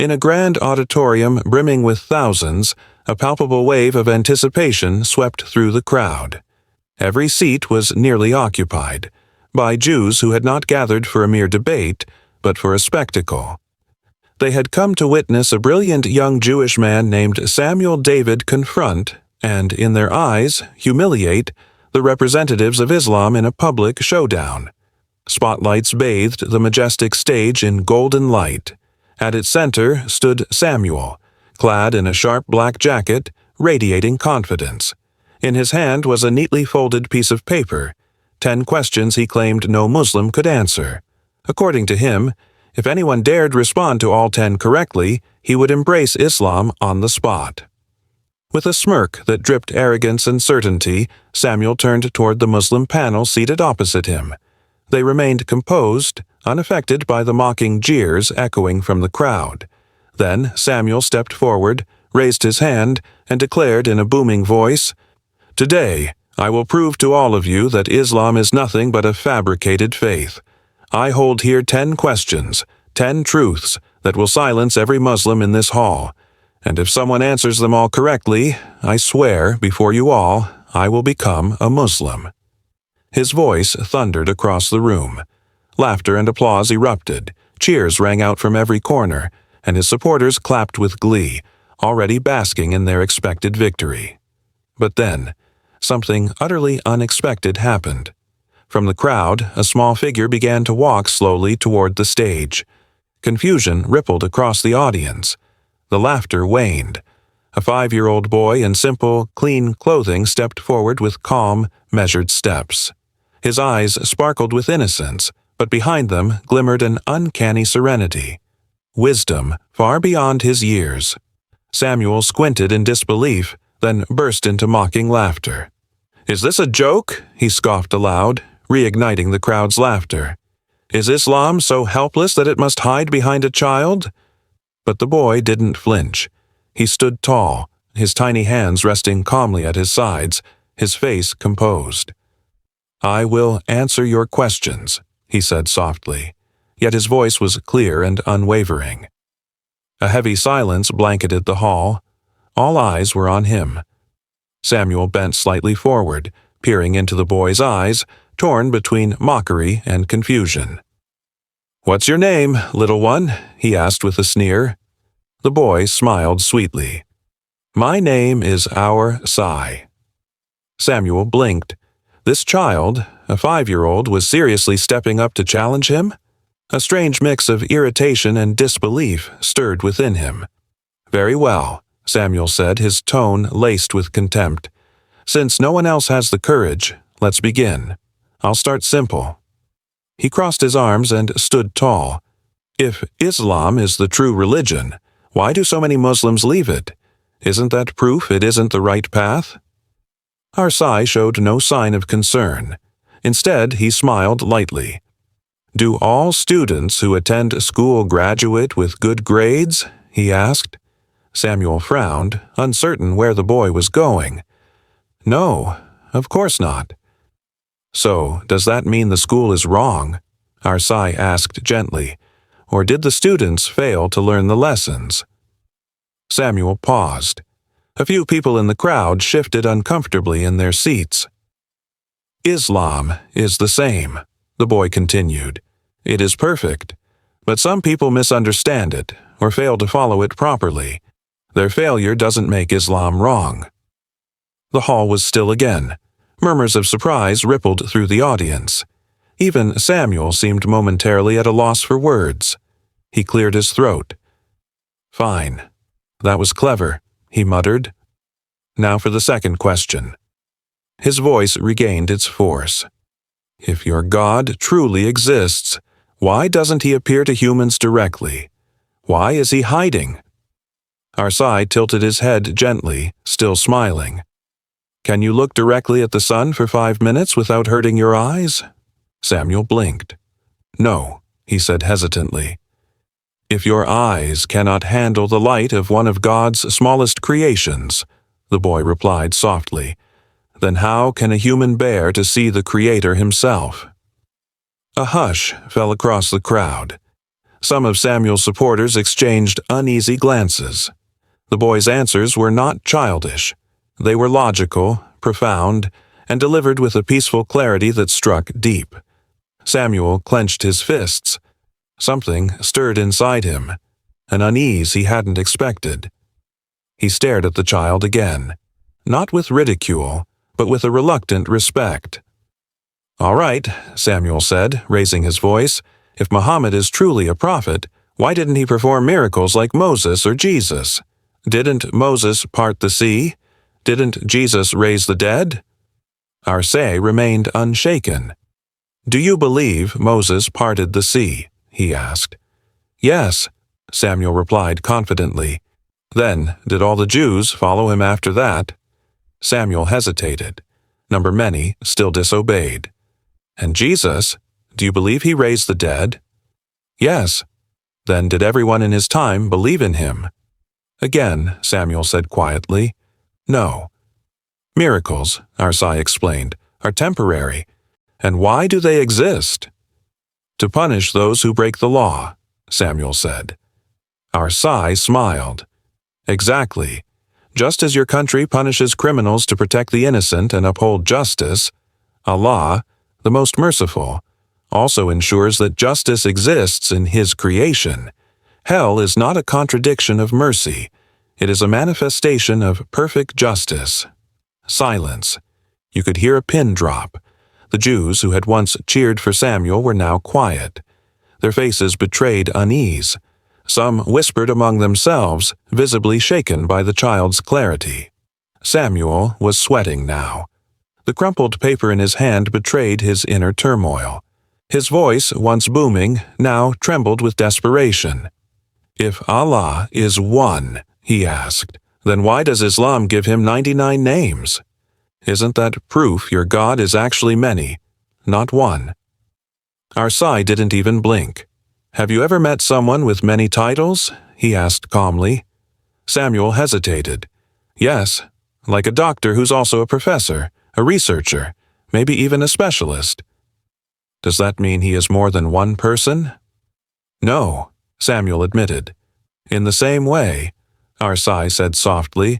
In a grand auditorium brimming with thousands, a palpable wave of anticipation swept through the crowd. Every seat was nearly occupied, by Jews who had not gathered for a mere debate, but for a spectacle. They had come to witness a brilliant young Jewish man named Samuel David confront, and in their eyes, humiliate, the representatives of Islam in a public showdown. Spotlights bathed the majestic stage in golden light. At its center stood Samuel, clad in a sharp black jacket, radiating confidence. In his hand was a neatly folded piece of paper, 10 questions he claimed no Muslim could answer. According to him, if anyone dared respond to all 10 correctly, he would embrace Islam on the spot. With a smirk that dripped arrogance and certainty, Samuel turned toward the Muslim panel seated opposite him. They remained composed, unaffected by the mocking jeers echoing from the crowd. Then Samuel stepped forward, raised his hand, and declared in a booming voice, "Today, I will prove to all of you that Islam is nothing but a fabricated faith. I hold here 10 questions, 10 truths that will silence every Muslim in this hall. And if someone answers them all correctly, I swear before you all, I will become a Muslim." His voice thundered across the room. Laughter and applause erupted. Cheers rang out from every corner, and his supporters clapped with glee, already basking in their expected victory. But then, something utterly unexpected happened. From the crowd, a small figure began to walk slowly toward the stage. Confusion rippled across the audience. The laughter waned. A 5-year-old boy in simple, clean clothing stepped forward with calm, measured steps. His eyes sparkled with innocence, but behind them glimmered an uncanny serenity. Wisdom far beyond his years. Samuel squinted in disbelief, then burst into mocking laughter. "Is this a joke?" he scoffed aloud, reigniting the crowd's laughter. "Is Islam so helpless that it must hide behind a child?" But the boy didn't flinch. He stood tall, his tiny hands resting calmly at his sides, his face composed. "I will answer your questions," he said softly, yet his voice was clear and unwavering. A heavy silence blanketed the hall. All eyes were on him. Samuel bent slightly forward, peering into the boy's eyes, torn between mockery and confusion. "What's your name, little one?" he asked with a sneer. The boy smiled sweetly. "My name is Our Sai." Samuel blinked. This child, a 5-year-old, was seriously stepping up to challenge him? A strange mix of irritation and disbelief stirred within him. "Very well," Samuel said, his tone laced with contempt. "Since no one else has the courage, let's begin. I'll start simple." He crossed his arms and stood tall. "If Islam is the true religion, why do so many Muslims leave it? Isn't that proof it isn't the right path?" Our Sai showed no sign of concern. Instead, he smiled lightly. "Do all students who attend school graduate with good grades?" he asked. Samuel frowned, uncertain where the boy was going. "No, of course not." "So, does that mean the school is wrong?" Our Sai asked gently. "Or did the students fail to learn the lessons?" Samuel paused. A few people in the crowd shifted uncomfortably in their seats. "Islam is the same," the boy continued. "It is perfect, but some people misunderstand it or fail to follow it properly. Their failure doesn't make Islam wrong." The hall was still again. Murmurs of surprise rippled through the audience. Even Samuel seemed momentarily at a loss for words. He cleared his throat. "Fine. That was clever," he muttered. "Now for the second question." His voice regained its force. "If your God truly exists, why doesn't he appear to humans directly? Why is he hiding?" Our Sai tilted his head gently, still smiling. "Can you look directly at the sun for 5 minutes without hurting your eyes?" Samuel blinked. "No," he said hesitantly. "If your eyes cannot handle the light of one of God's smallest creations," the boy replied softly, "then how can a human bear to see the Creator himself?" A hush fell across the crowd. Some of Samuel's supporters exchanged uneasy glances. The boy's answers were not childish. They were logical, profound, and delivered with a peaceful clarity that struck deep. Samuel clenched his fists. Something stirred inside him, an unease he hadn't expected. He stared at the child again, not with ridicule, but with a reluctant respect. "All right," Samuel said, raising his voice. "If Muhammad is truly a prophet, why didn't he perform miracles like Moses or Jesus? Didn't Moses part the sea? Didn't Jesus raise the dead?" Arsay remained unshaken. "Do you believe Moses parted the sea?" he asked. "Yes," Samuel replied confidently. "Then, did all the Jews follow him after that?" Samuel hesitated. Number many still disobeyed. "And Jesus? Do you believe he raised the dead?" "Yes." "Then did everyone in his time believe in him?" Again, Samuel said quietly, "No." "Miracles," Arsay explained, "are temporary. And why do they exist?" "To punish those who break the law," Samuel said. Arsay smiled. "Exactly. Just as your country punishes criminals to protect the innocent and uphold justice, Allah, the most merciful, also ensures that justice exists in His creation. Hell is not a contradiction of mercy. It is a manifestation of perfect justice." Silence. You could hear a pin drop. The Jews who had once cheered for Samuel were now quiet. Their faces betrayed unease. Some whispered among themselves, visibly shaken by the child's clarity. Samuel was sweating now. The crumpled paper in his hand betrayed his inner turmoil. His voice, once booming, now trembled with desperation. "If Allah is one," he asked, "then why does Islam give him 99 names? Isn't that proof your God is actually many, not one?" Arsay didn't even blink. "Have you ever met someone with many titles?" he asked calmly. Samuel hesitated. "Yes, like a doctor who's also a professor, a researcher, maybe even a specialist." "Does that mean he is more than one person?" "No," Samuel admitted. "In the same way," Arsay said softly,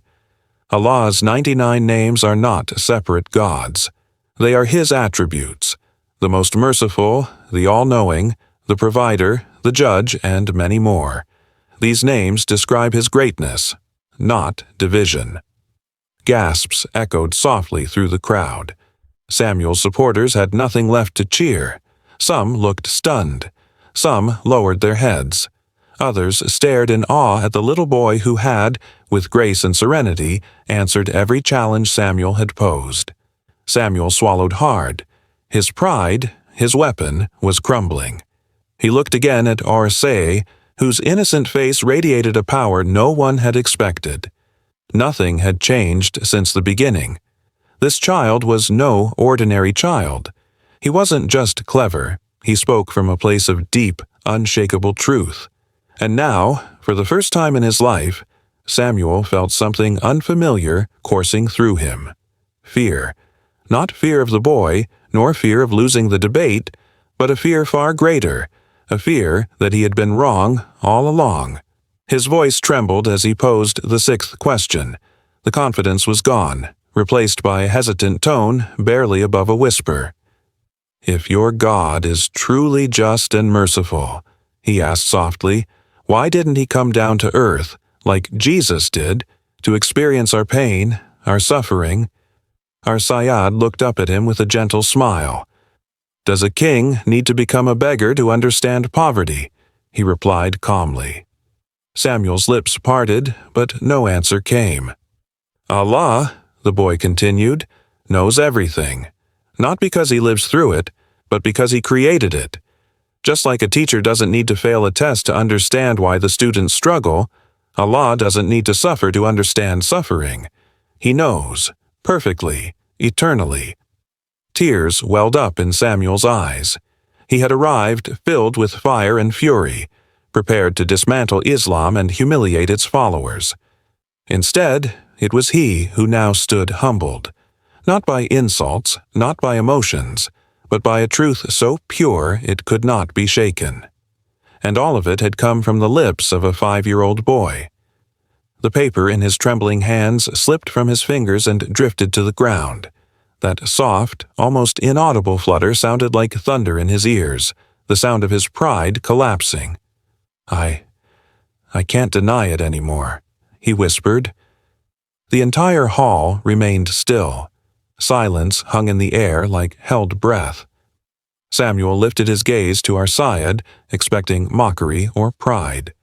"Allah's 99 names are not separate gods. They are His attributes, the most merciful, the all-knowing, the provider, the judge, and many more. These names describe His greatness, not division." Gasps echoed softly through the crowd. Samuel's supporters had nothing left to cheer. Some looked stunned. Some lowered their heads. Others stared in awe at the little boy who had, with grace and serenity, answered every challenge Samuel had posed. Samuel swallowed hard. His pride, his weapon, was crumbling. He looked again at Arsay, whose innocent face radiated a power no one had expected. Nothing had changed since the beginning. This child was no ordinary child. He wasn't just clever. He spoke from a place of deep, unshakable truth. And now, for the first time in his life, Samuel felt something unfamiliar coursing through him. Fear. Not fear of the boy, nor fear of losing the debate, but a fear far greater, a fear that he had been wrong all along. His voice trembled as he posed the sixth question. The confidence was gone, replaced by a hesitant tone barely above a whisper. "If your God is truly just and merciful," he asked softly, "why didn't He come down to earth, like Jesus did, to experience our pain, our suffering?" Arsayad looked up at him with a gentle smile. "Does a king need to become a beggar to understand poverty?" he replied calmly. Samuel's lips parted, but no answer came. "Allah," the boy continued, "knows everything. Not because He lives through it, but because He created it. Just like a teacher doesn't need to fail a test to understand why the students struggle, Allah doesn't need to suffer to understand suffering. He knows, perfectly, eternally." Tears welled up in Samuel's eyes. He had arrived filled with fire and fury, prepared to dismantle Islam and humiliate its followers. Instead, it was he who now stood humbled, not by insults, not by emotions, but by a truth so pure it could not be shaken. and all of it had come from the lips of a 5-year-old boy. The paper in his trembling hands slipped from his fingers and drifted to the ground. That soft, almost inaudible flutter sounded like thunder in his ears, the sound of his pride collapsing. I can't deny it anymore," he whispered. The entire hall remained still. Silence hung in the air like held breath. Samuel lifted his gaze to our Syed, expecting mockery or pride.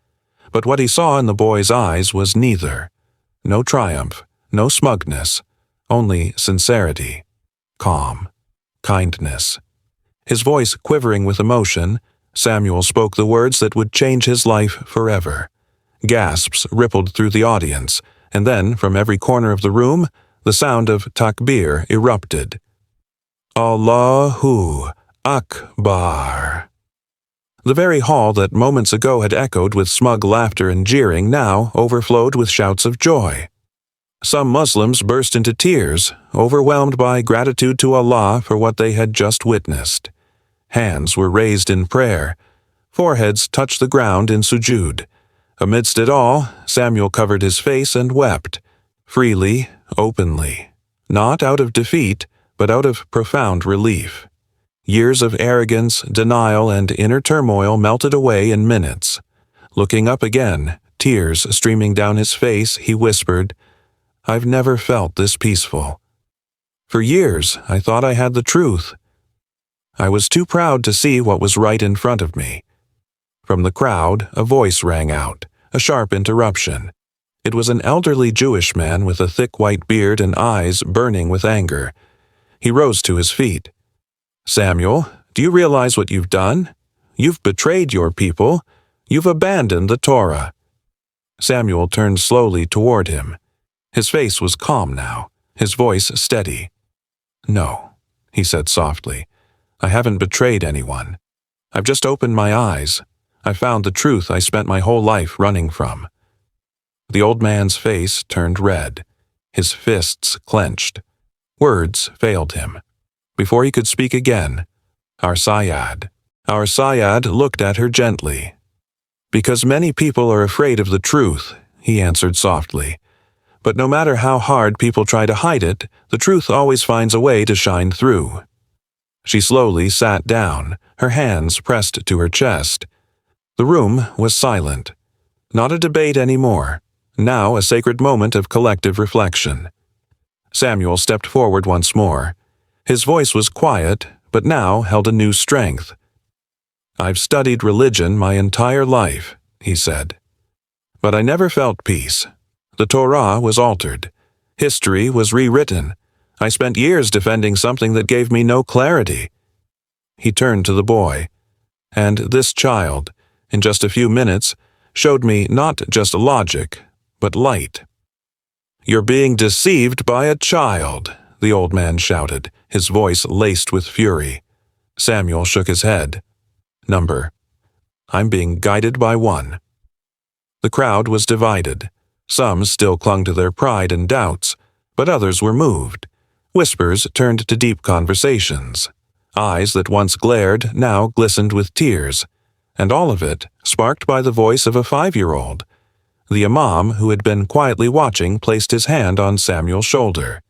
But what he saw in the boy's eyes was neither. No triumph, no smugness, only sincerity, calm, kindness. His voice quivering with emotion, Samuel spoke the words that would change his life forever. Gasps rippled through the audience, and then, from every corner of the room, the sound of takbir erupted. Allahu Akbar. The very hall that moments ago had echoed with smug laughter and jeering now overflowed with shouts of joy. Some Muslims burst into tears, overwhelmed by gratitude to Allah for what they had just witnessed. Hands were raised in prayer. Foreheads touched the ground in sujud. Amidst it all, Samuel covered his face and wept, freely, openly, not out of defeat, but out of profound relief. Years of arrogance, denial, and inner turmoil melted away in minutes. Looking up again, tears streaming down his face, he whispered, "I've never felt this peaceful. For years, I thought I had the truth. I was too proud to see what was right in front of me." From the crowd, a voice rang out, a sharp interruption. It was an elderly Jewish man with a thick white beard and eyes burning with anger. He rose to his feet. "Samuel, do you realize what you've done? You've betrayed your people. You've abandoned the Torah." Samuel turned slowly toward him. His face was calm now, his voice steady. "No," he said softly. "I haven't betrayed anyone. I've just opened my eyes. I found the truth I spent my whole life running from." The old man's face turned red. His fists clenched. Words failed him. Before he could speak again, our Syed looked at her gently. "Because many people are afraid of the truth," he answered softly. "But no matter how hard people try to hide it, the truth always finds a way to shine through." She slowly sat down, her hands pressed to her chest. The room was silent. Not a debate anymore, now a sacred moment of collective reflection. Samuel stepped forward once more. His voice was quiet, but now held a new strength. "I've studied religion my entire life," he said. "But I never felt peace. The Torah was altered. History was rewritten. I spent years defending something that gave me no clarity." He turned to the boy. "And this child, in just a few minutes, showed me not just logic, but light." "You're being deceived by a child," the old man shouted, his voice laced with fury. Samuel shook his head. "I'm being guided by one." The crowd was divided. Some still clung to their pride and doubts, but others were moved. Whispers turned to deep conversations. Eyes that once glared now glistened with tears, and all of it sparked by the voice of a 5-year-old. The imam, who had been quietly watching, placed his hand on Samuel's shoulder.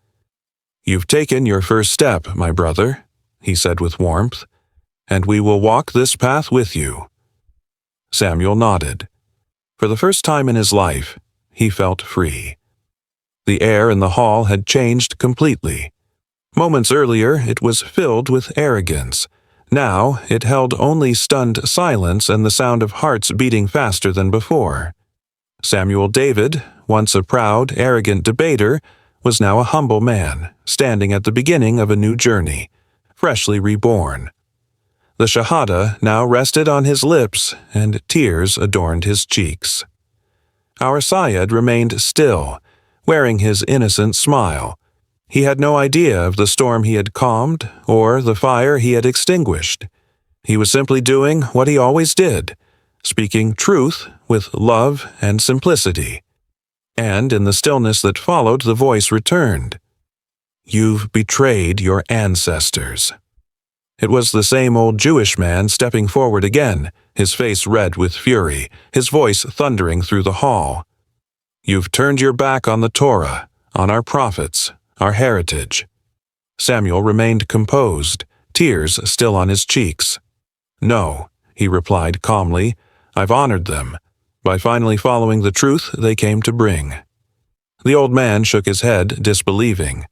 "You've taken your first step, my brother," he said with warmth, "and we will walk this path with you." Samuel nodded. For the first time in his life, he felt free. The air in the hall had changed completely. Moments earlier, it was filled with arrogance. Now, it held only stunned silence and the sound of hearts beating faster than before. Samuel David, once a proud, arrogant debater, was now a humble man, standing at the beginning of a new journey, freshly reborn. The Shahada now rested on his lips, and tears adorned his cheeks. Our Syed remained still, wearing his innocent smile. He had no idea of the storm he had calmed or the fire he had extinguished. He was simply doing what he always did, speaking truth with love and simplicity. And in the stillness that followed, the voice returned. "You've betrayed your ancestors." It was the same old Jewish man stepping forward again, his face red with fury, his voice thundering through the hall. "You've turned your back on the Torah, on our prophets, our heritage." Samuel remained composed, tears still on his cheeks. "No," he replied calmly, "I've honored them. By finally following the truth they came to bring." The old man shook his head, disbelieving.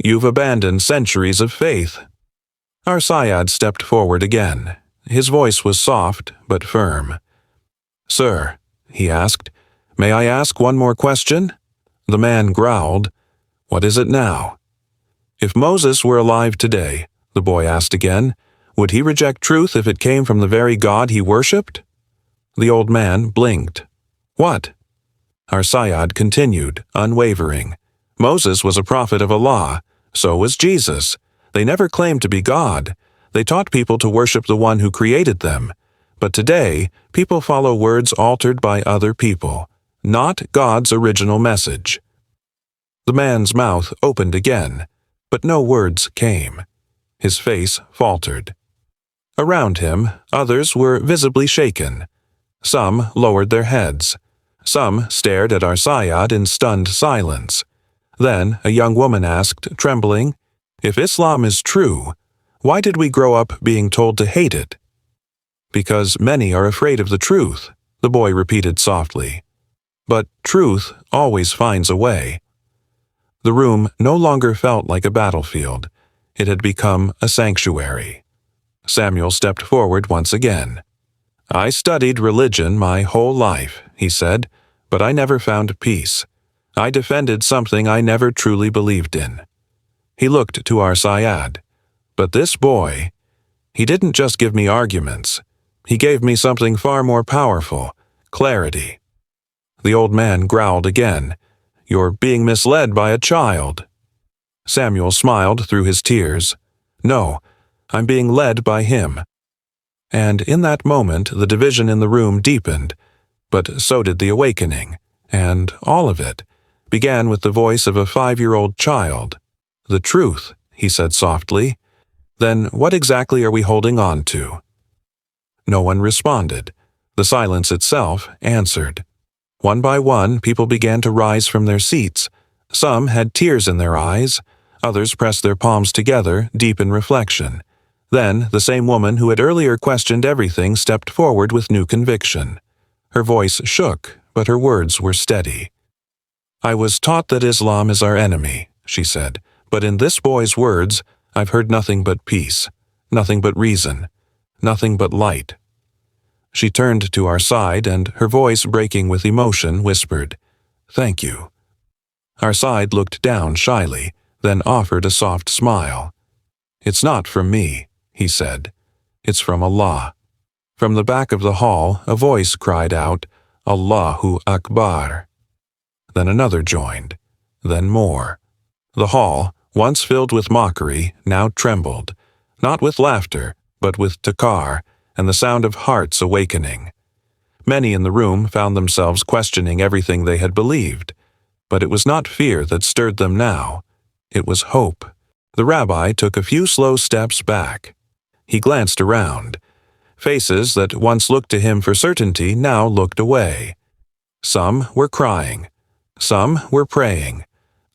"You've abandoned centuries of faith." Our Sayyad stepped forward again. His voice was soft but firm. "Sir," he asked, "may I ask one more question?" The man growled. "What is it now?" "If Moses were alive today," the boy asked again, "would he reject truth if it came from the very God he worshipped?" The old man blinked. "What?" Our Sayyad continued, unwavering. "Moses was a prophet of Allah. So was Jesus. They never claimed to be God. They taught people to worship the one who created them. But today, people follow words altered by other people, not God's original message." The man's mouth opened again, but no words came. His face faltered. Around him, others were visibly shaken. Some lowered their heads. Some stared at our Sayyad in stunned silence. Then a young woman asked, trembling, "If Islam is true, why did we grow up being told to hate it?" "Because many are afraid of the truth," the boy repeated softly. "But truth always finds a way." The room no longer felt like a battlefield. It had become a sanctuary. Samuel stepped forward once again. "I studied religion my whole life," he said, "but I never found peace. I defended something I never truly believed in." He looked to our Sayyad. "But this boy, he didn't just give me arguments. He gave me something far more powerful, clarity." The old man growled again. "You're being misled by a child." Samuel smiled through his tears. "No, I'm being led by him." And in that moment the division in the room deepened, but so did the awakening, and all of it began with the voice of a 5-year-old child. "The truth," he said softly. "Then what exactly are we holding on to?" No one responded. The silence itself answered. One by one, people began to rise from their seats. Some had tears in their eyes. Others pressed their palms together, deep in reflection. Then, the same woman who had earlier questioned everything stepped forward with new conviction. Her voice shook, but her words were steady. "I was taught that Islam is our enemy," she said, "but in this boy's words, I've heard nothing but peace, nothing but reason, nothing but light." She turned to our side and, her voice breaking with emotion, whispered, "Thank you." Our side looked down shyly, then offered a soft smile. "It's not from me," he said. "It's from Allah." From the back of the hall, a voice cried out, "Allahu Akbar." Then another joined, then more. The hall, once filled with mockery, now trembled, not with laughter, but with takar, and the sound of hearts awakening. Many in the room found themselves questioning everything they had believed, but it was not fear that stirred them now. It was hope. The rabbi took a few slow steps back. He glanced around. Faces that once looked to him for certainty now looked away. Some were crying. Some were praying.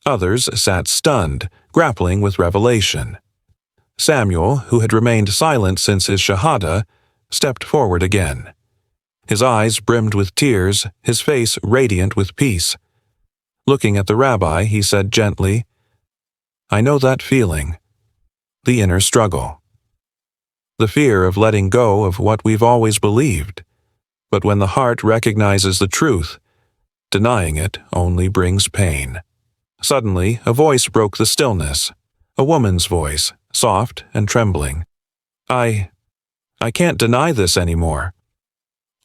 Others sat stunned, grappling with revelation. Samuel, who had remained silent since his shahada, stepped forward again. His eyes brimmed with tears, his face radiant with peace. Looking at the rabbi, he said gently, "I know that feeling. The inner struggle. The fear of letting go of what we've always believed. But when the heart recognizes the truth, denying it only brings pain." Suddenly, a voice broke the stillness. A woman's voice, soft and trembling. I can't deny this anymore."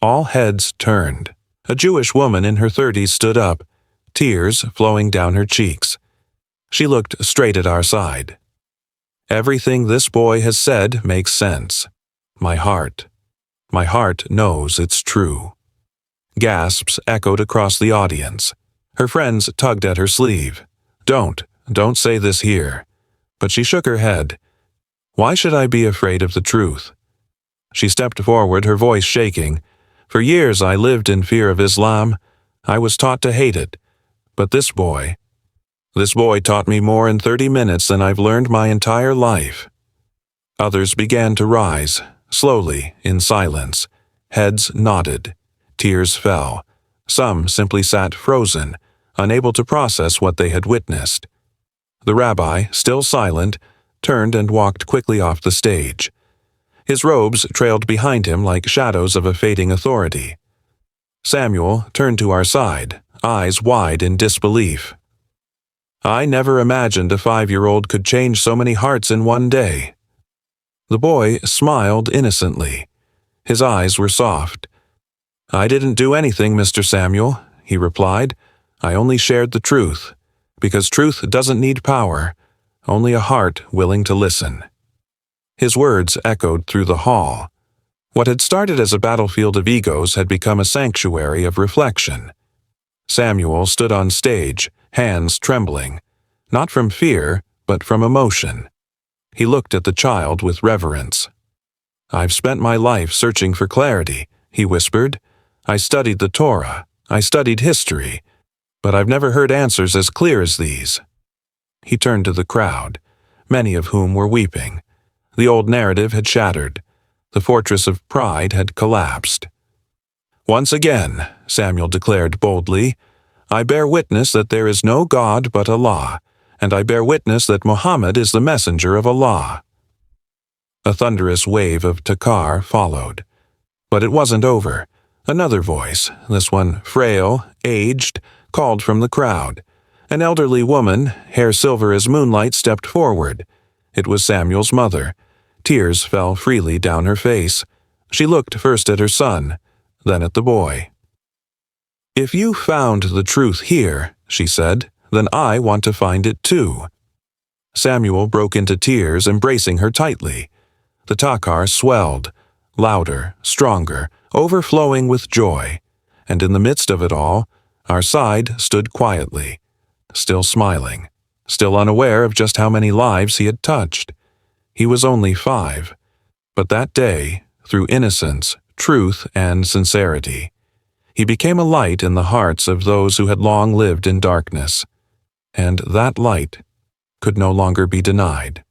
All heads turned. A Jewish woman in her 30s stood up, tears flowing down her cheeks. She looked straight at our side. "Everything this boy has said makes sense. My heart knows it's true." Gasps echoed across the audience. Her friends tugged at her sleeve. Don't say this here." But she shook her head. Why should I be afraid of the truth? She stepped forward, her voice shaking. For years I lived in fear of Islam. I was taught to hate it. But this boy taught me more in 30 minutes than I've learned my entire life. Others began to rise, slowly, in silence. Heads nodded. Tears fell. Some simply sat frozen, unable to process what they had witnessed. The rabbi, still silent, turned and walked quickly off the stage. His robes trailed behind him like shadows of a fading authority. Samuel turned to our side, eyes wide in disbelief. I never imagined a 5-year-old could change so many hearts in one day. The boy smiled innocently. His eyes were soft. I didn't do anything, Mr. Samuel, he replied. I only shared the truth, because truth doesn't need power, only a heart willing to listen. His words echoed through the hall. What had started as a battlefield of egos had become a sanctuary of reflection. Samuel stood on stage, hands trembling, not from fear, but from emotion. He looked at the child with reverence. I've spent my life searching for clarity, he whispered. I studied the Torah, I studied history, but I've never heard answers as clear as these. He turned to the crowd, many of whom were weeping. The old narrative had shattered. The fortress of pride had collapsed. Once again, Samuel declared boldly, I bear witness that there is no God but Allah, and I bear witness that Muhammad is the messenger of Allah. A thunderous wave of takar followed. But it wasn't over. Another voice, this one frail, aged, called from the crowd. An elderly woman, hair silver as moonlight, stepped forward. It was Samuel's mother. Tears fell freely down her face. She looked first at her son, then at the boy. If you found the truth here, she said, then I want to find it too. Samuel broke into tears, embracing her tightly. The takar swelled, louder, stronger, overflowing with joy, and in the midst of it all, our side stood quietly, still smiling, still unaware of just how many lives he had touched. He was only 5, but that day, through innocence, truth, and sincerity, he became a light in the hearts of those who had long lived in darkness, and that light could no longer be denied.